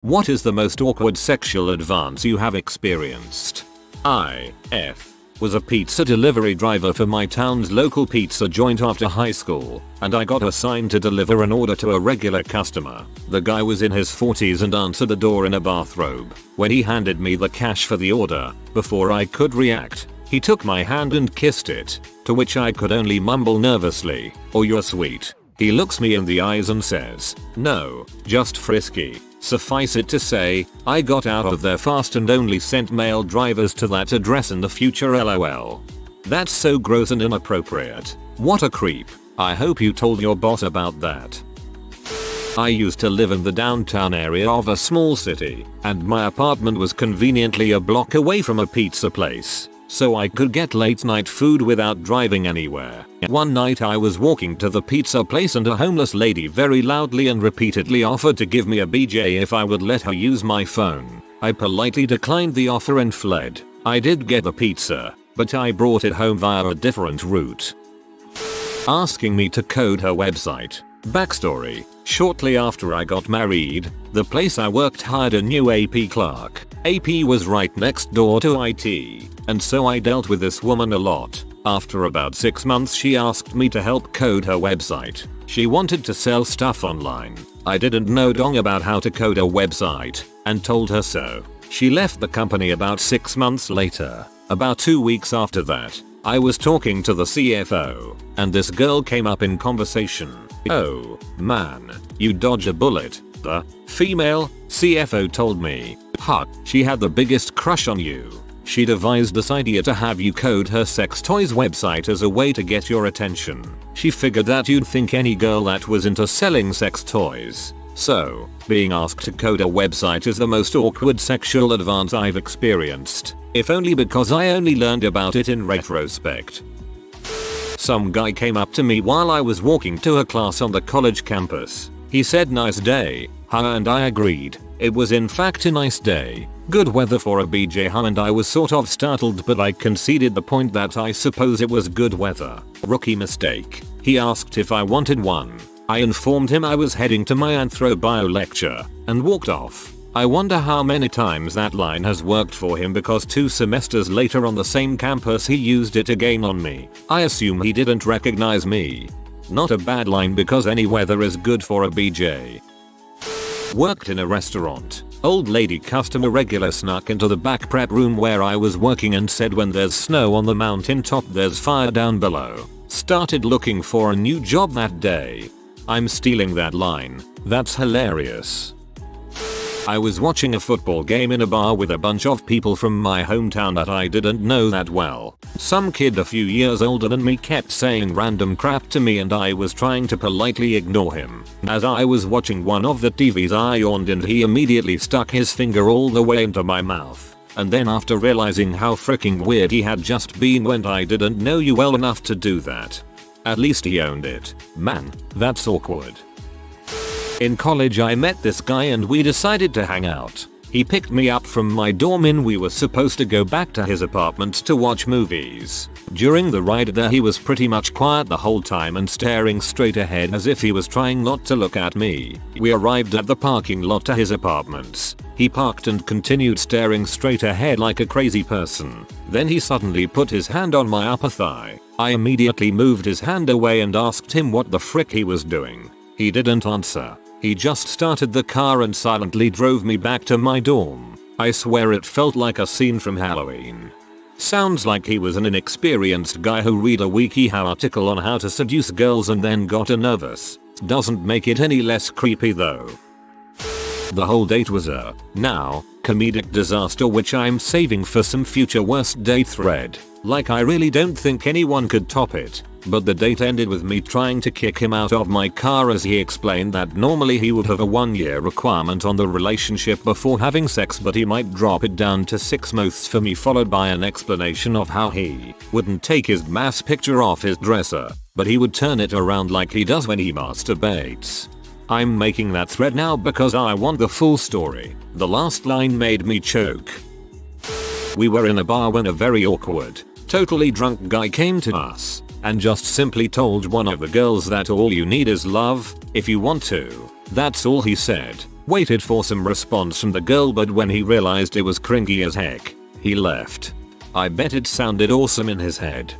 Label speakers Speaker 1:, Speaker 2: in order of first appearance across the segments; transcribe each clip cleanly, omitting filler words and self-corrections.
Speaker 1: What is the most awkward sexual advance you have experienced? I.F. was a pizza delivery driver for my town's local pizza joint after high school, and I got assigned to deliver an order to a regular customer. The guy was in his 40s and answered the door in a bathrobe. When he handed me the cash for the order, before I could react, he took my hand and kissed it, to which I could only mumble nervously, "Oh, you're sweet." He looks me in the eyes and says, "No, just frisky." Suffice it to say, I got out of there fast and only sent male drivers to that address in the future, lol. That's so gross and inappropriate. What a creep. I hope you told your boss about that. I used to live in the downtown area of a small city, and my apartment was conveniently a block away from a pizza place, so I could get late night food without driving anywhere. One night I was walking to the pizza place and a homeless lady very loudly and repeatedly offered to give me a BJ if I would let her use my phone. I politely declined the offer and fled. I did get the pizza, but I brought it home via a different route. Asking me to code her website. Backstory: shortly after I got married, the place I worked hired a new AP clerk. AP was right next door to IT, and so I dealt with this woman a lot. After about 6 months she asked me to help code her website. She wanted to sell stuff online. I didn't know dong about how to code a website, and told her so. She left the company about 6 months later. About 2 weeks after that, I was talking to the CFO, and this girl came up in conversation. "Oh, man, you dodge a bullet," the female CFO told me. She had the biggest crush on you. She devised this idea to have you code her sex toys website as a way to get your attention. She figured that you'd think any girl that was into selling sex toys. So, being asked to code a website is the most awkward sexual advance I've experienced, if only because I only learned about it in retrospect. Some guy came up to me while I was walking to a class on the college campus. He said, "Nice day, huh?" And I agreed. It was in fact a nice day. Good weather for a BJ, huh? And I was sort of startled, but I conceded the point that I suppose it was good weather. Rookie mistake. He asked if I wanted one. I informed him I was heading to my anthro-bio lecture, and walked off. I wonder how many times that line has worked for him, because 2 semesters later on the same campus he used it again on me. I assume he didn't recognize me. Not a bad line, because any weather is good for a BJ. Worked in a restaurant. Old lady customer regular snuck into the back prep room where I was working and said, "When there's snow on the mountain top, there's fire down below." Started looking for a new job that day. I'm stealing that line. That's hilarious. I was watching a football game in a bar with a bunch of people from my hometown that I didn't know that well. Some kid a few years older than me kept saying random crap to me, and I was trying to politely ignore him. As I was watching one of the TVs, I yawned and he immediately stuck his finger all the way into my mouth. And then, after realizing how freaking weird he had just been, went, "I didn't know you well enough to do that." At least he owned it. Man, that's awkward. In college I met this guy and we decided to hang out. He picked me up from my dorm and we were supposed to go back to his apartment to watch movies. During the ride there he was pretty much quiet the whole time and staring straight ahead as if he was trying not to look at me. We arrived at the parking lot to his apartments. He parked and continued staring straight ahead like a crazy person. Then he suddenly put his hand on my upper thigh. I immediately moved his hand away and asked him what the frick he was doing. He didn't answer. He just started the car and silently drove me back to my dorm. I swear it felt like a scene from Halloween. Sounds like he was an inexperienced guy who read a WikiHow article on how to seduce girls and then got nervous. Doesn't make it any less creepy though. The whole date was a comedic disaster which I'm saving for some future worst date thread. Like, I really don't think anyone could top it. But the date ended with me trying to kick him out of my car as he explained that normally he would have a 1-year requirement on the relationship before having sex, but he might drop it down to 6 months for me, followed by an explanation of how he wouldn't take his mass picture off his dresser, but he would turn it around like he does when he masturbates. I'm making that thread now because I want the full story. The last line made me choke. We were in a bar when a very awkward, totally drunk guy came to us and just simply told one of the girls that all you need is love, if you want to. That's all he said. Waited for some response from the girl, but when he realized it was cringy as heck, he left. I bet it sounded awesome in his head.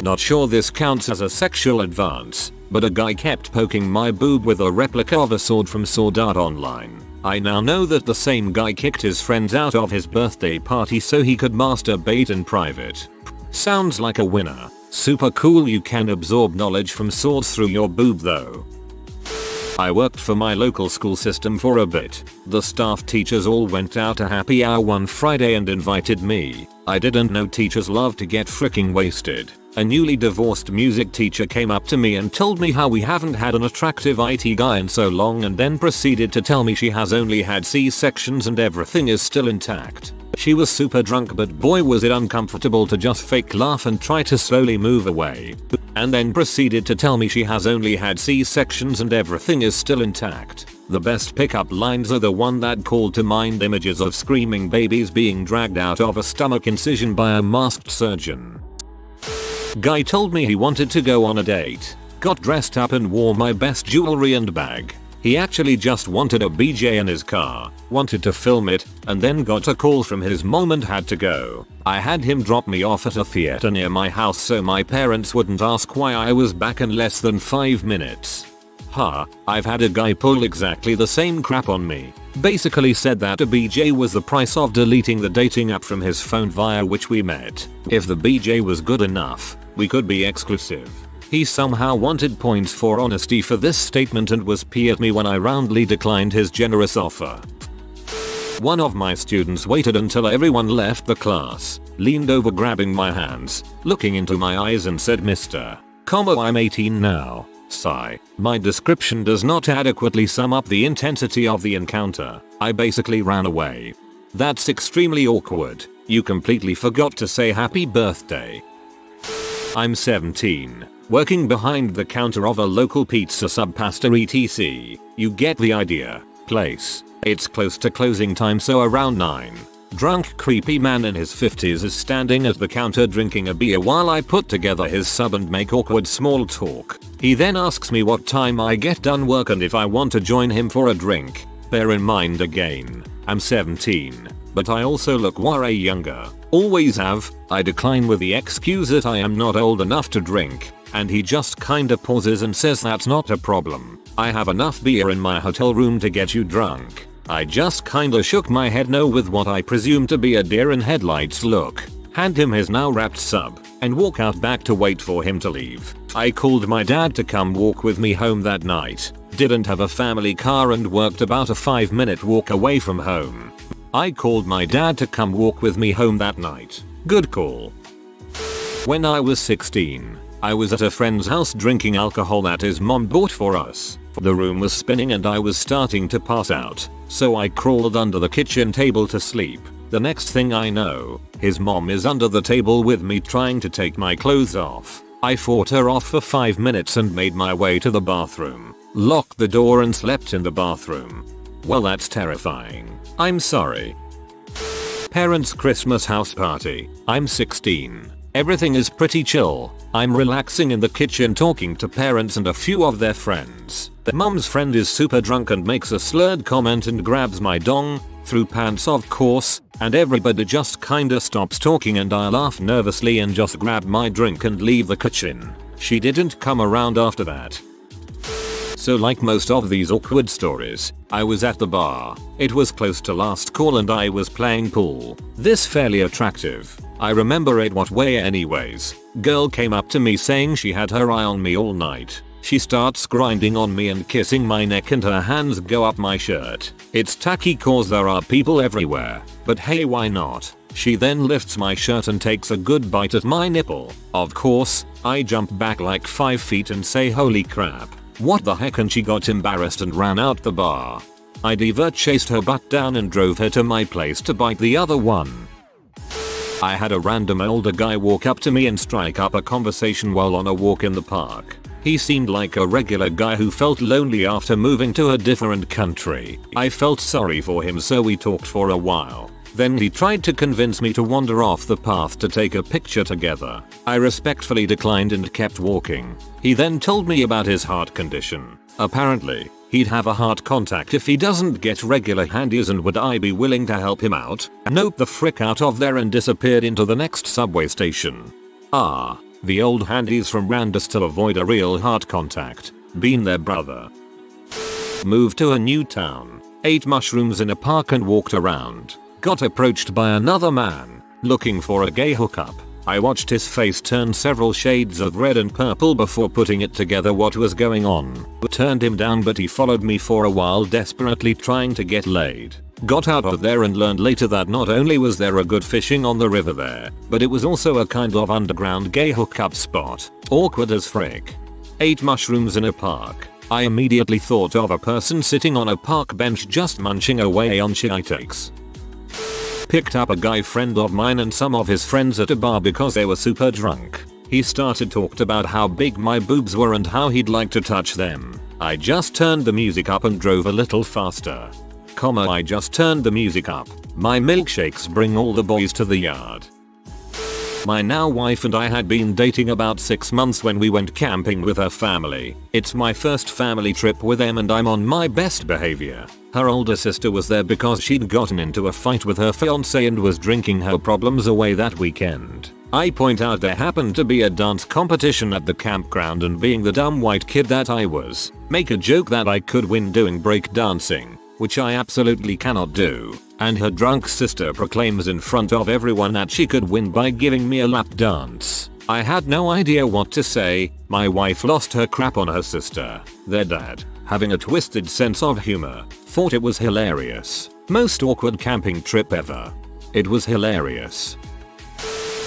Speaker 1: Not sure this counts as a sexual advance, but a guy kept poking my boob with a replica of a sword from Sword Art Online. I now know that the same guy kicked his friends out of his birthday party so he could masturbate in private. Sounds like a winner. Super cool. You can absorb knowledge from swords through your boob though. I worked for my local school system for a bit. The staff teachers all went out to happy hour one Friday and invited me. I didn't know teachers love to get freaking wasted. A newly divorced music teacher came up to me and told me how we haven't had an attractive IT guy in so long, and then proceeded to tell me she has only had C-sections and everything is still intact. She was super drunk, but boy was it uncomfortable to just fake laugh and try to slowly move away. And then proceeded to tell me she has only had C-sections and everything is still intact. The best pickup lines are the one that called to mind images of screaming babies being dragged out of a stomach incision by a masked surgeon. Guy told me he wanted to go on a date. Got dressed up and wore my best jewelry and bag. He actually just wanted a BJ in his car, wanted to film it, and then got a call from his mom and had to go. I had him drop me off at a theater near my house so my parents wouldn't ask why I was back in less than 5 minutes. I've had a guy pull exactly the same crap on me. Basically said that a BJ was the price of deleting the dating app from his phone via which we met. If the BJ was good enough, we could be exclusive. He somehow wanted points for honesty for this statement and was pissed at me when I roundly declined his generous offer. One of my students waited until everyone left the class, leaned over grabbing my hands, looking into my eyes and said, "Mr. I'm 18 now." Sigh. My description does not adequately sum up the intensity of the encounter. I basically ran away. That's extremely awkward. You completely forgot to say happy birthday. I'm 17. Working behind the counter of a local pizza sub pasta etc. You get the idea. Place. It's close to closing time, so around 9. Drunk creepy man in his 50s is standing at the counter drinking a beer while I put together his sub and make awkward small talk. He then asks me what time I get done work and if I want to join him for a drink. Bear in mind again, I'm 17, but I also look way younger. Always have. I decline with the excuse that I am not old enough to drink, and he just kinda pauses and says that's not a problem. I have enough beer in my hotel room to get you drunk. I just kinda shook my head no with what I presume to be a deer in headlights look, hand him his now wrapped sub, and walk out back to wait for him to leave. I called my dad to come walk with me home that night. Didn't have a family car and worked about a 5-minute walk away from home. I called my dad to come walk with me home that night. Good call. When I was 16, I was at a friend's house drinking alcohol that his mom bought for us. The room was spinning and I was starting to pass out, so I crawled under the kitchen table to sleep. The next thing I know, his mom is under the table with me trying to take my clothes off. I fought her off for 5 minutes and made my way to the bathroom, locked the door and slept in the bathroom. Well, that's terrifying. I'm sorry. Parents' Christmas house party. I'm 16. Everything is pretty chill. I'm relaxing in the kitchen talking to parents and a few of their friends. The mom's friend is super drunk and makes a slurred comment and grabs my dong, through pants of course, and everybody just kinda stops talking and I laugh nervously and just grab my drink and leave the kitchen. She didn't come around after that. So like most of these awkward stories, I was at the bar. It was close to last call and I was playing pool. This fairly attractive, I remember it what way anyways, girl came up to me saying she had her eye on me all night. She starts grinding on me and kissing my neck and her hands go up my shirt. It's tacky cause there are people everywhere, but hey, why not? She then lifts my shirt and takes a good bite at my nipple. Of course, I jump back like 5 feet and say holy crap. What the heck, and she got embarrassed and ran out the bar. I divert chased her butt down and drove her to my place to bite the other one. I had a random older guy walk up to me and strike up a conversation while on a walk in the park. He seemed like a regular guy who felt lonely after moving to a different country. I felt sorry for him, so we talked for a while. Then he tried to convince me to wander off the path to take a picture together. I respectfully declined and kept walking. He then told me about his heart condition. Apparently, He'd have a heart contact if he doesn't get regular handies, and would I be willing to help him out? Nope, the frick out of there and disappeared into the next subway station. The old handies from Randus to avoid a real heart contact. Been there, brother. Moved to a new town. Ate mushrooms in a park and walked around. Got approached by another man looking for a gay hookup. I watched his face turn several shades of red and purple before putting it together what was going on. Turned him down, but he followed me for a while, desperately trying to get laid. Got out of there and learned later that not only was there a good fishing on the river there, but it was also a kind of underground gay hookup spot. Awkward as frick. Ate mushrooms in a park. I immediately thought of a person sitting on a park bench just munching away on antics. Picked up a guy friend of mine and some of his friends at a bar because they were super drunk. He started talked about how big my boobs were and how he'd like to touch them. I just turned the music up and drove a little faster. I just turned the music up. My milkshakes bring all the boys to the yard. My now wife and I had been dating about 6 months when we went camping with her family. It's my first family trip with them and I'm on my best behavior. Her older sister was there because she'd gotten into a fight with her fiance and was drinking her problems away that weekend. I point out there happened to be a dance competition at the campground, and being the dumb white kid that I was, make a joke that I could win doing break dancing, which I absolutely cannot do, and her drunk sister proclaims in front of everyone that she could win by giving me a lap dance. I had no idea what to say. My wife lost her crap on her sister. Their dad, having a twisted sense of humor, thought it was hilarious. Most awkward camping trip ever. It was hilarious.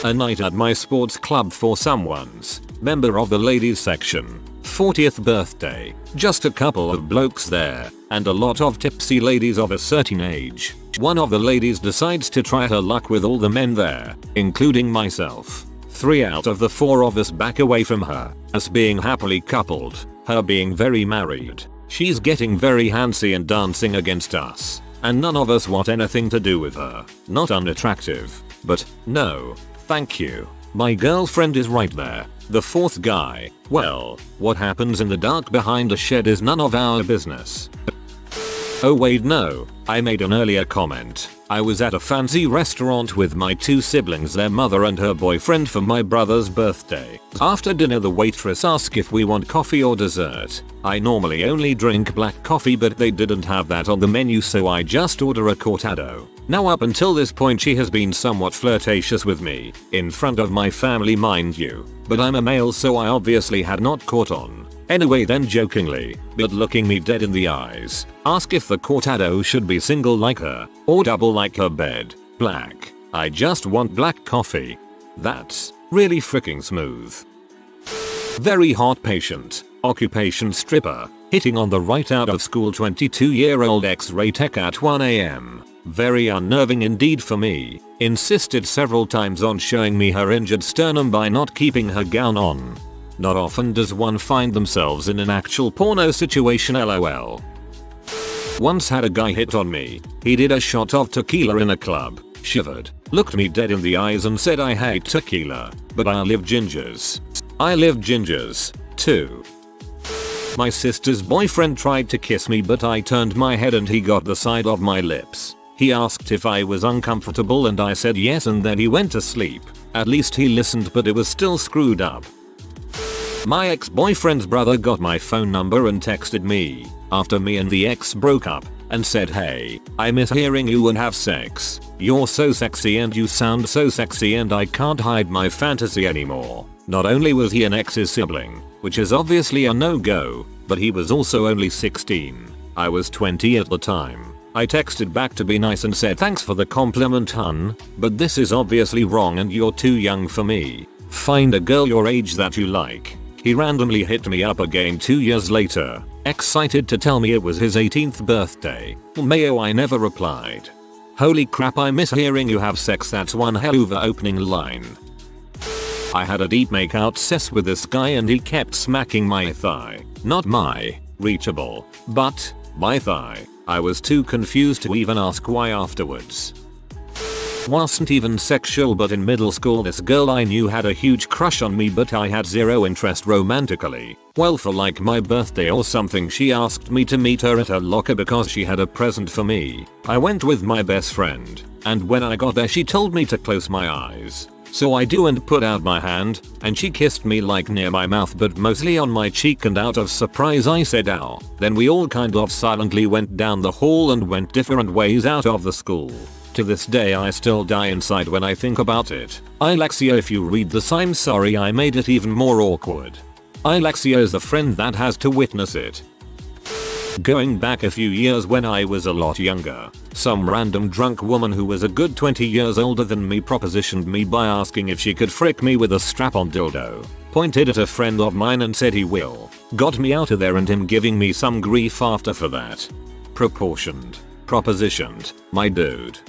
Speaker 1: A night at my sports club for someone's member of the ladies section 40th birthday. Just a couple of blokes there and a lot of tipsy ladies of a certain age. One of the ladies decides to try her luck with all the men there, including myself. 3 out of the 4 of us back away from her, us being happily coupled, her being very married. She's getting very handsy and dancing against us, and none of us want anything to do with her. Not unattractive, but no, thank you. My girlfriend is right there. The 4th guy. Well, what happens in the dark behind a shed is none of our business. Oh wait, no, I made an earlier comment. I was at a fancy restaurant with my 2 siblings, their mother and her boyfriend, for my brother's birthday. After dinner the waitress asked if we want coffee or dessert. I normally only drink black coffee, but they didn't have that on the menu, so I just order a cortado. Now up until this point she has been somewhat flirtatious with me, in front of my family mind you, but I'm a male so I obviously had not caught on. Anyway, then jokingly, but looking me dead in the eyes, ask if the cortado should be single like her, or double like her bed. Black. I just want black coffee. That's really freaking smooth. Very hot patient. Occupation stripper. Hitting on the right out of school 22-year-old X-ray tech at 1 AM. Very unnerving indeed for me. Insisted several times on showing me her injured sternum by not keeping her gown on. Not often does one find themselves in an actual porno situation, lol. Once had a guy hit on me. He did a shot of tequila in a club, shivered, looked me dead in the eyes and said I hate tequila, but I live gingers. I live gingers, too. My sister's boyfriend tried to kiss me but I turned my head and he got the side of my lips. He asked if I was uncomfortable and I said yes, and then he went to sleep. At least he listened, but it was still screwed up. My ex-boyfriend's brother got my phone number and texted me after me and the ex broke up and said, "Hey, I miss hearing you and have sex. You're so sexy and you sound so sexy and I can't hide my fantasy anymore." Not only was he an ex's sibling, which is obviously a no-go, but he was also only 16. I was 20 at the time. I texted back to be nice and said, "Thanks for the compliment, hun, but this is obviously wrong and you're too young for me. Find a girl your age that you like." He randomly hit me up again 2 years later, excited to tell me it was his 18th birthday. Mayo, I never replied. Holy crap, I miss hearing you have sex. That's one hell of a opening line. I had a deep makeout sess with this guy and he kept smacking my thigh. Not my reachable, but my thigh. I was too confused to even ask why afterwards. Wasn't even sexual, but in middle school this girl I knew had a huge crush on me, but I had zero interest romantically. Well, for like my birthday or something, she asked me to meet her at her locker because she had a present for me. I went with my best friend, and when I got there she told me to close my eyes. So I do and put out my hand, and she kissed me like near my mouth but mostly on my cheek, and out of surprise I said ow. Then we all kind of silently went down the hall and went different ways out of the school. To this day I still die inside when I think about it. Alexia, if you read this, I'm sorry I made it even more awkward. Alexia is the friend that has to witness it. Going back a few years when I was a lot younger, some random drunk woman who was a good 20 years older than me propositioned me by asking if she could frick me with a strap-on dildo. Pointed at a friend of mine and said he will. Got me out of there and him giving me some grief after for that. Propositioned, my dude.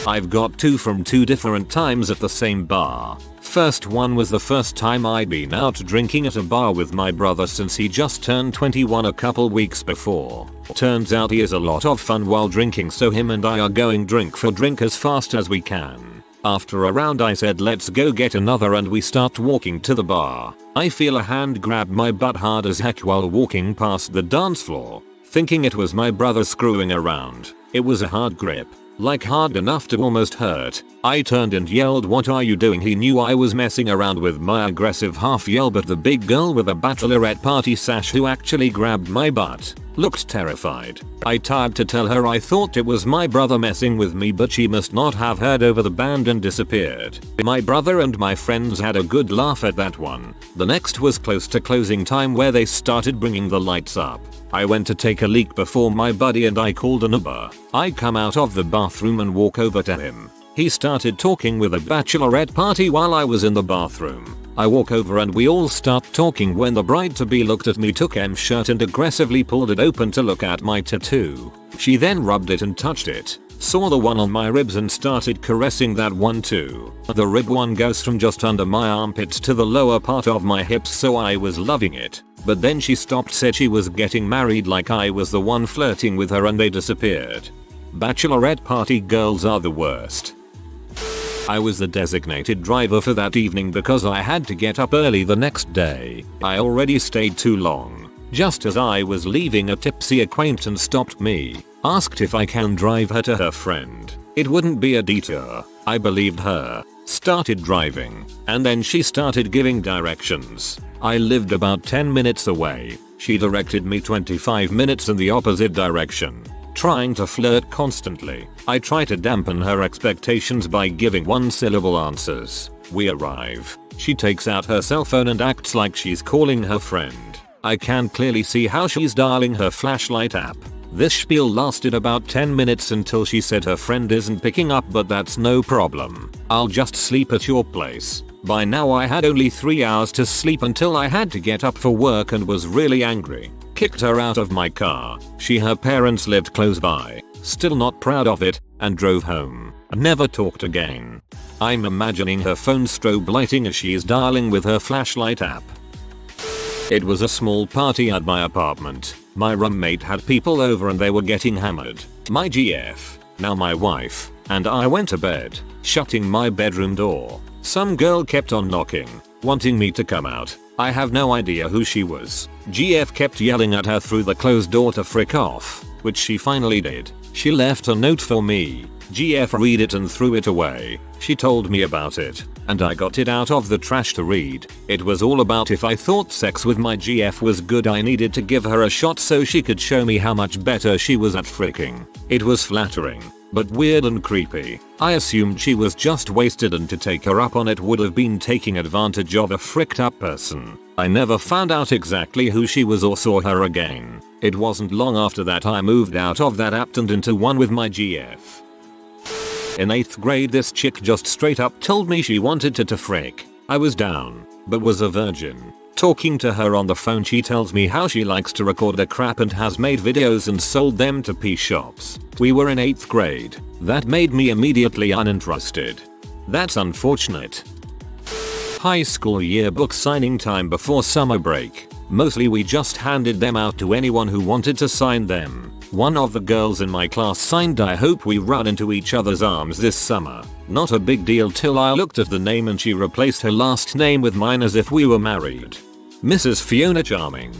Speaker 1: I've got two from two different times at the same bar. First one was the first time I'd been out drinking at a bar with my brother since he just turned 21 a couple weeks before. Turns out he is a lot of fun while drinking, so him and I are going drink for drink as fast as we can. After a round I said let's go get another, and we start walking to the bar. I feel a hand grab my butt hard as heck while walking past the dance floor. Thinking it was my brother screwing around. It was a hard grip. Like hard enough to almost hurt. I turned and yelled, "What are you doing?" He knew I was messing around with my aggressive half yell, but the big girl with a Bachelorette party sash who actually grabbed my butt looked terrified. I tried to tell her I thought it was my brother messing with me, but she must not have heard over the band and disappeared. My brother and my friends had a good laugh at that one. The next was close to closing time where they started bringing the lights up. I went to take a leak before my buddy and I called an Uber. I come out of the bathroom and walk over to him. He started talking with a Bachelorette party while I was in the bathroom. I walk over and we all start talking when the bride-to-be looked at me, took M shirt and aggressively pulled it open to look at my tattoo. She then rubbed it and touched it, saw the one on my ribs and started caressing that one too. The rib one goes from just under my armpits to the lower part of my hips, so I was loving it. But then she stopped, said she was getting married like I was the one flirting with her, and they disappeared. Bachelorette party girls are the worst. I was the designated driver for that evening because I had to get up early the next day. I already stayed too long. Just as I was leaving, a tipsy acquaintance stopped me, asked if I can drive her to her friend. It wouldn't be a detour. I believed her, started driving, and then she started giving directions. I lived about 10 minutes away. She directed me 25 minutes in the opposite direction, trying to flirt constantly. I try to dampen her expectations by giving one-syllable answers. We arrive. She takes out her cell phone and acts like she's calling her friend. I can clearly see how she's dialing her flashlight app. This spiel lasted about 10 minutes until she said her friend isn't picking up, but that's no problem. I'll just sleep at your place. By now I had only 3 hours to sleep until I had to get up for work and was really angry. Kicked her out of my car. Her parents lived close by. Still not proud of it, and drove home. Never talked again. I'm imagining her phone strobe lighting as she's dialing with her flashlight app. It was a small party at my apartment. My roommate had people over and they were getting hammered. My GF, now my wife, and I went to bed, shutting my bedroom door. Some girl kept on knocking, wanting me to come out. I have no idea who she was. GF kept yelling at her through the closed door to frick off, which she finally did. She left a note for me. GF read it and threw it away. She told me about it, and I got it out of the trash to read. It was all about if I thought sex with my GF was good, I needed to give her a shot so she could show me how much better she was at fricking. It was flattering, but weird and creepy. I assumed she was just wasted, and to take her up on it would have been taking advantage of a fricked up person. I never found out exactly who she was or saw her again. It wasn't long after that I moved out of that app and into one with my GF. In 8th grade, this chick just straight up told me she wanted to frick. I was down, but was a virgin. Talking to her on the phone, she tells me how she likes to record the crap and has made videos and sold them to pee shops. We were in 8th grade. That made me immediately uninterested. That's unfortunate. High school yearbook signing time before summer break. Mostly we just handed them out to anyone who wanted to sign them. One of the girls in my class signed "I hope we run into each other's arms this summer." Not a big deal till I looked at the name and she replaced her last name with mine as if we were married. Mrs. Fiona Charming.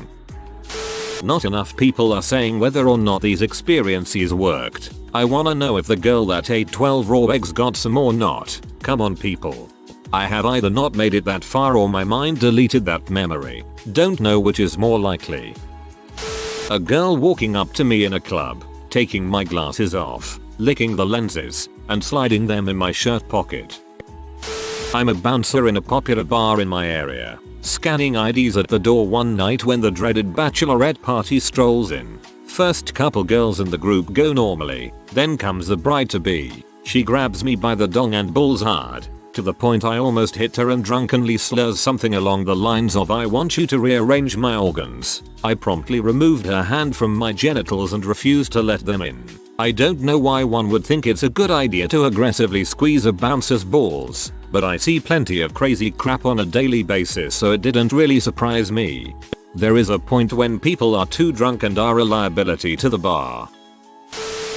Speaker 1: Not enough people are saying whether or not these experiences worked. I wanna know if the girl that ate 12 raw eggs got some or not. Come on people. I have either not made it that far or my mind deleted that memory. Don't know which is more likely. A girl walking up to me in a club, taking my glasses off, licking the lenses, and sliding them in my shirt pocket. I'm a bouncer in a popular bar in my area, scanning IDs at the door one night when the dreaded Bachelorette party strolls in. First couple girls in the group go normally, then comes the bride-to-be. She grabs me by the dong and pulls hard, to the point I almost hit her, and drunkenly slurs something along the lines of "I want you to rearrange my organs." I promptly removed her hand from my genitals and refused to let them in. I don't know why one would think it's a good idea to aggressively squeeze a bouncer's balls, but I see plenty of crazy crap on a daily basis, so it didn't really surprise me. There is a point when people are too drunk and are a liability to the bar.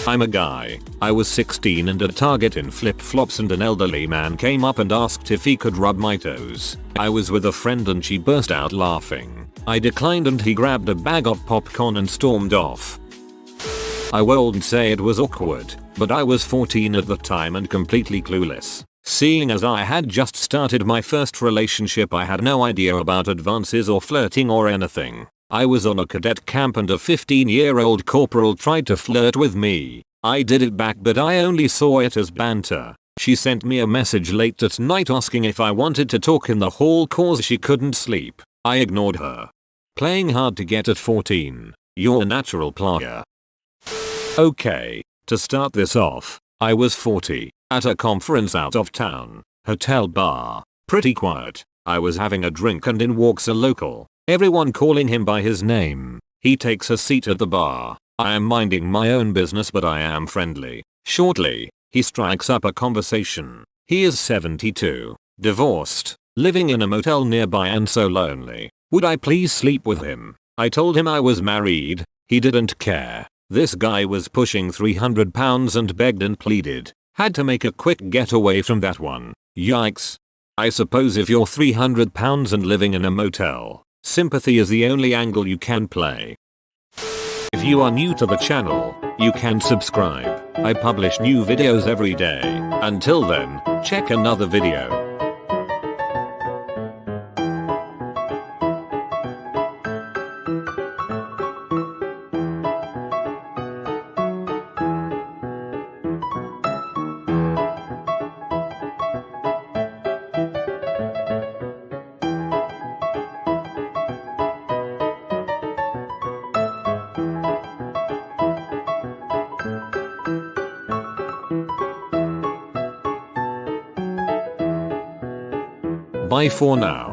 Speaker 1: I'm a guy. I was 16 and at Target in flip-flops, and an elderly man came up and asked if he could rub my toes. I was with a friend and she burst out laughing. I declined and he grabbed a bag of popcorn and stormed off. I won't say it was awkward, but I was 14 at the time and completely clueless. Seeing as I had just started my first relationship, I had no idea about advances or flirting or anything. I was on a cadet camp and a 15-year-old corporal tried to flirt with me. I did it back, but I only saw it as banter. She sent me a message late at night asking if I wanted to talk in the hall cause she couldn't sleep. I ignored her. Playing hard to get at 14. You're a natural player. Okay, to start this off, I was 40, at a conference out of town, hotel bar, pretty quiet. I was having a drink and in walks a local. Everyone calling him by his name. He takes a seat at the bar. I am minding my own business, but I am friendly. Shortly, he strikes up a conversation. He is 72, divorced, living in a motel nearby and so lonely. Would I please sleep with him? I told him I was married. He didn't care. This guy was pushing 300 pounds and begged and pleaded. Had to make a quick getaway from that one. Yikes. I suppose if you're 300 pounds and living in a motel, sympathy is the only angle you can play. If you are new to the channel, you can subscribe. I publish new videos every day. Until then, check another video. Bye for now.